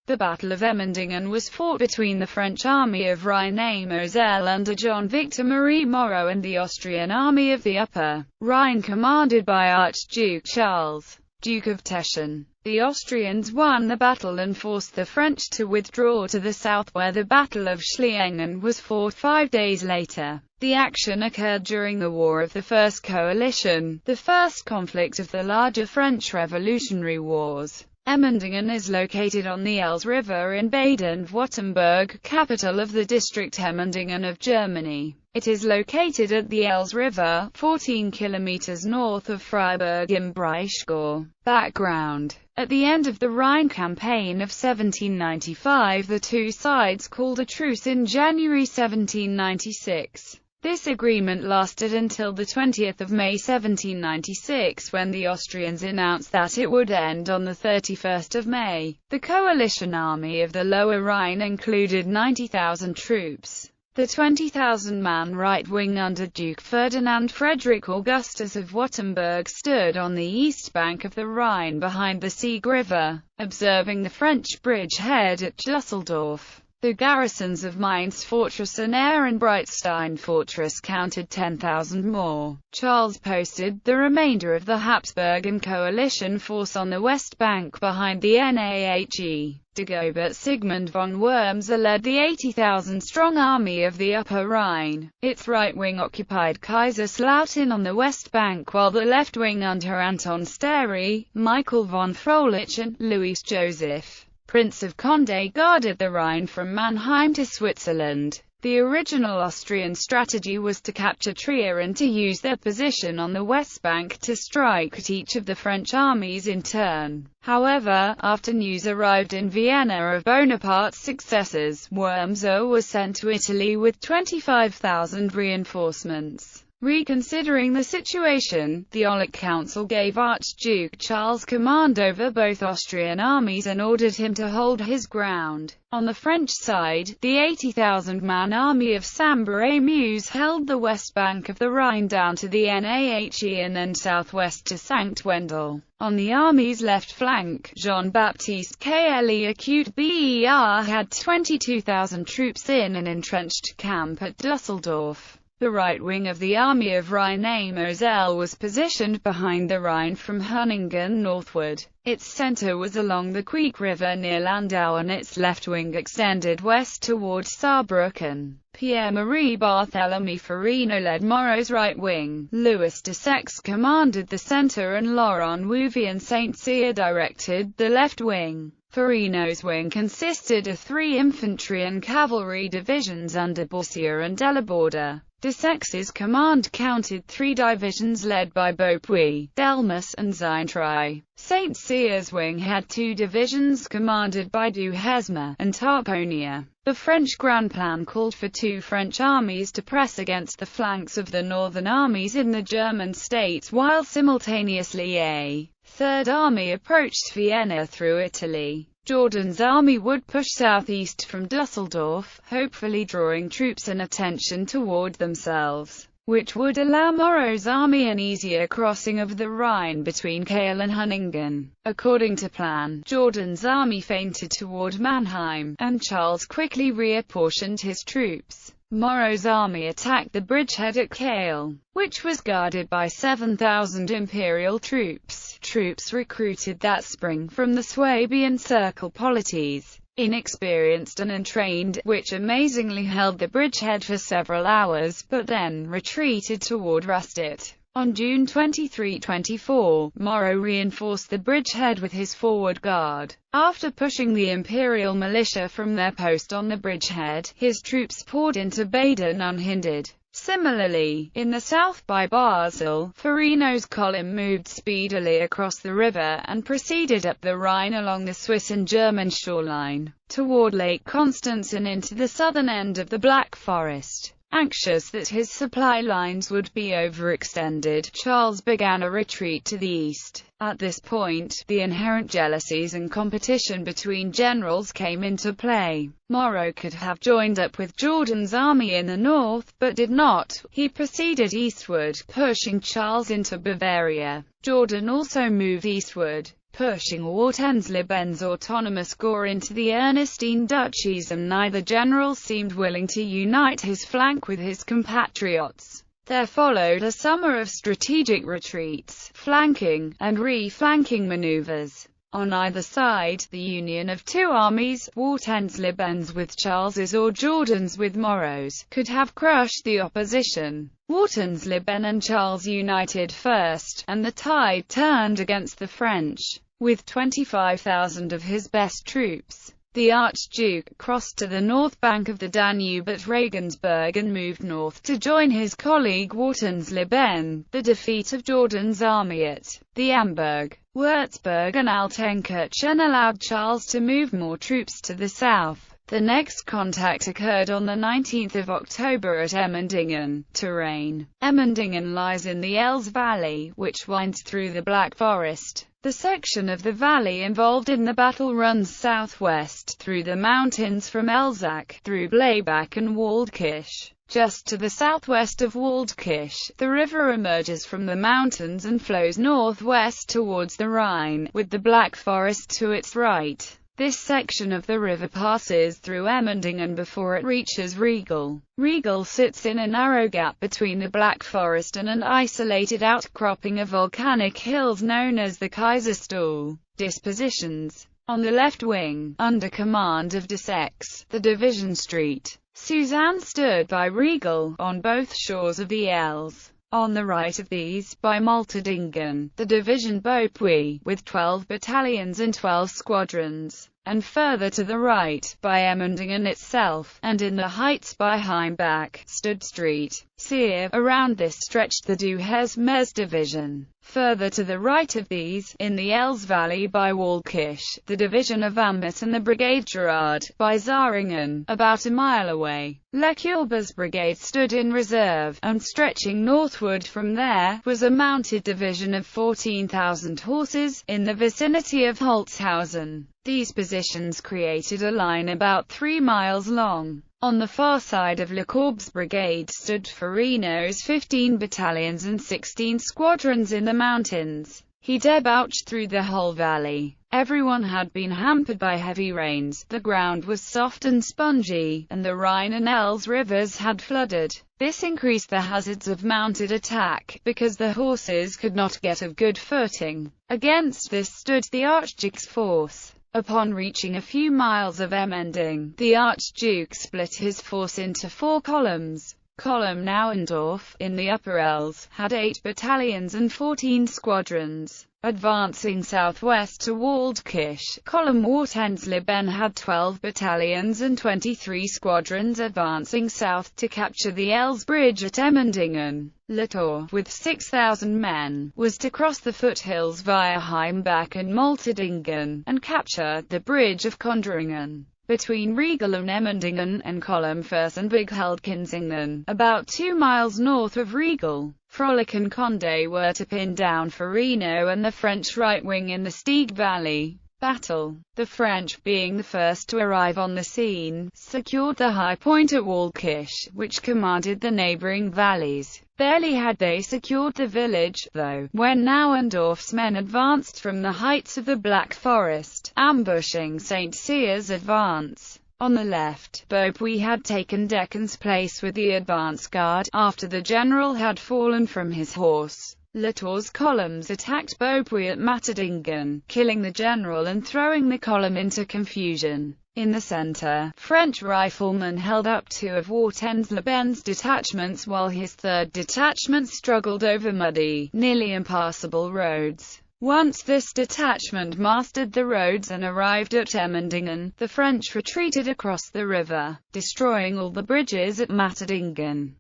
The Battle of Emmendingen was fought between the French army of Rhine-Moselle under John Victor Marie Moreau and the Austrian army of the Upper Rhine commanded by Archduke Charles, Duke of Teschen. The Austrians won the battle and forced the French to withdraw to the south, where the Battle of Schliengen was fought 5 days later. The action occurred during the War of the First Coalition, the first conflict of the larger French Revolutionary Wars. Emmendingen is located on the Elz River in Baden-Württemberg, capital of the district Emmendingen of Germany. It is located at the Elz River, 14 kilometers north of Freiburg im Breisgau. Background: at the end of the Rhine campaign of 1795, the two sides called a truce in January 1796. This agreement lasted until the 20th of May 1796, when the Austrians announced that it would end on the 31st of May. The coalition army of the Lower Rhine included 90,000 troops. The 20,000-man right wing under Duke Ferdinand Frederick Augustus of Württemberg stood on the east bank of the Rhine behind the Sieg River, observing the French bridgehead at Dusseldorf. The garrisons of Mainz Fortress and Ehrenbreitstein Fortress counted 10,000 more. Charles posted the remainder of the Habsburg coalition force on the west bank behind the Nahe. Dagobert Sigmund von Wurmser led the 80,000-strong army of the Upper Rhine. Its right wing occupied Kaiserslautern on the west bank, while the left wing under Anton Stary, Michael von Froelich and Louis Joseph, Prince of Condé, guarded the Rhine from Mannheim to Switzerland. The original Austrian strategy was to capture Trier and to use their position on the west bank to strike at each of the French armies in turn. However, after news arrived in Vienna of Bonaparte's successes, Wurmser was sent to Italy with 25,000 reinforcements. Reconsidering the situation, the Aulic Council gave Archduke Charles command over both Austrian armies and ordered him to hold his ground. On the French side, the 80,000-man army of Sambre-et-Meuse held the west bank of the Rhine down to the Nahe and then southwest to Sankt Wendel. On the army's left flank, Jean-Baptiste Lecoute Ber had 22,000 troops in an entrenched camp at Dusseldorf. The right wing of the army of Rhine-Moselle was positioned behind the Rhine from Hunningen northward. Its center was along the Queek River near Landau and its left wing extended west toward Saarbrücken. Pierre-Marie Barthélemy Farino led Moreau's right wing. Louis de Sex commanded the center and Laurent Wouvier and Saint-Cyr directed the left wing. Farino's wing consisted of 3 infantry and cavalry divisions under Boursier and Delaborde. De Sex's command counted 3 divisions led by Beaupuy, Delmas and Zintrey. Saint-Cyr's wing had 2 divisions commanded by Duhesme and Tarponia. The French Grand Plan called for 2 French armies to press against the flanks of the northern armies in the German states, while simultaneously a Third Army approached Vienna through Italy. Jourdan's army would push southeast from Dusseldorf, hopefully drawing troops and attention toward themselves, which would allow Moreau's army an easier crossing of the Rhine between Kiel and Hunningen. According to plan, Jourdan's army feinted toward Mannheim, and Charles quickly reapportioned his troops. Moreau's army attacked the bridgehead at Kiel, which was guarded by 7,000 imperial troops. Troops recruited that spring from the Swabian Circle polities, inexperienced and untrained, which amazingly held the bridgehead for several hours, but then retreated toward Rastatt. On June 23-24, Moreau reinforced the bridgehead with his forward guard. After pushing the imperial militia from their post on the bridgehead, his troops poured into Baden unhindered. Similarly, in the south by Basel, Farino's column moved speedily across the river and proceeded up the Rhine along the Swiss and German shoreline, toward Lake Constance and into the southern end of the Black Forest. Anxious that his supply lines would be overextended, Charles began a retreat to the east. At this point, the inherent jealousies and competition between generals came into play. Moreau could have joined up with Jourdan's army in the north, but did not. He proceeded eastward, pushing Charles into Bavaria. Jourdan also moved eastward, pushing Wartenslebens autonomous Gaur into the Ernestine duchies, and neither general seemed willing to unite his flank with his compatriots. There followed a summer of strategic retreats, flanking, and re-flanking maneuvers. On either side, the union of two armies, Wartenslebens with Charles's or Jourdan's with Moreau's, could have crushed the opposition. Wartensleben and Charles united first, and the tide turned against the French. With 25,000 of his best troops, the Archduke crossed to the north bank of the Danube at Regensburg and moved north to join his colleague Wartensleben. The defeat of Jourdan's army at the Amberg, Würzburg and Altenkirchen allowed Charles to move more troops to the south. The next contact occurred on the 19th of October at Emmendingen. Terrain. Emmendingen lies in the Elz Valley, which winds through the Black Forest. The section of the valley involved in the battle runs southwest through the mountains from Elzach, through Blaibach and Waldkirch. Just to the southwest of Waldkirch, the river emerges from the mountains and flows northwest towards the Rhine, with the Black Forest to its right. This section of the river passes through Emmendingen before it reaches Riegel. Riegel sits in a narrow gap between the Black Forest and an isolated outcropping of volcanic hills known as the Kaiserstuhl. Dispositions. On the left wing, under command of de Saix, the Division Street. Suzanne stood by Riegel, on both shores of the Elz. On the right of these, by Malterdingen, the Division Beaupuy, with 12 battalions and 12 squadrons, and further to the right, by Emmendingen itself, and in the heights by Heimbach, stood Street. Seer. Around this stretched the Duhesmes Division. Further to the right of these, in the Elz Valley by Waldkirch, the Division of Ambert and the Brigade Gerard, by Zaringen, about a mile away. Lecurber's brigade stood in reserve, and stretching northward from there, was a mounted division of 14,000 horses, in the vicinity of Holzhausen. These positions created a line about 3 miles long. On the far side of Lecourb's brigade stood Farino's 15 battalions and 16 squadrons in the mountains. He debouched through the whole valley. Everyone had been hampered by heavy rains, the ground was soft and spongy, and the Rhine and Elz rivers had flooded. This increased the hazards of mounted attack, because the horses could not get a good footing. Against this stood the Archduke's force. Upon reaching a few miles of Emmendingen, the Archduke split his force into 4 columns. Column Nauendorf, in the Upper Elz, had 8 battalions and 14 squadrons. Advancing southwest to Waldkirch, Column Wartensleben had 12 battalions and 23 squadrons advancing south to capture the Elz Bridge at Emmendingen. Latour, with 6,000 men, was to cross the foothills via Heimbach and Malterdingen, and capture the bridge of Condringen. Between Riegel and Emmendingen, and Column Fürstenberg held Kinsingen, about 2 miles north of Riegel. Frolic and Condé were to pin down Farino and the French right wing in the Stieg Valley. Battle. The French, being the first to arrive on the scene, secured the high point at Waldkirch, which commanded the neighbouring valleys. Barely had they secured the village, though, when Nauendorf's men advanced from the heights of the Black Forest, ambushing St. Cyr's advance. On the left, Beaupuy had taken Deccan's place with the advance guard, after the general had fallen from his horse. Latour's columns attacked Beaupuy at Matterdingen, killing the general and throwing the column into confusion. In the centre, French riflemen held up 2 of Wartensleben's detachments while his 3rd detachment struggled over muddy, nearly impassable roads. Once this detachment mastered the roads and arrived at Emmendingen, the French retreated across the river, destroying all the bridges at Matterdingen.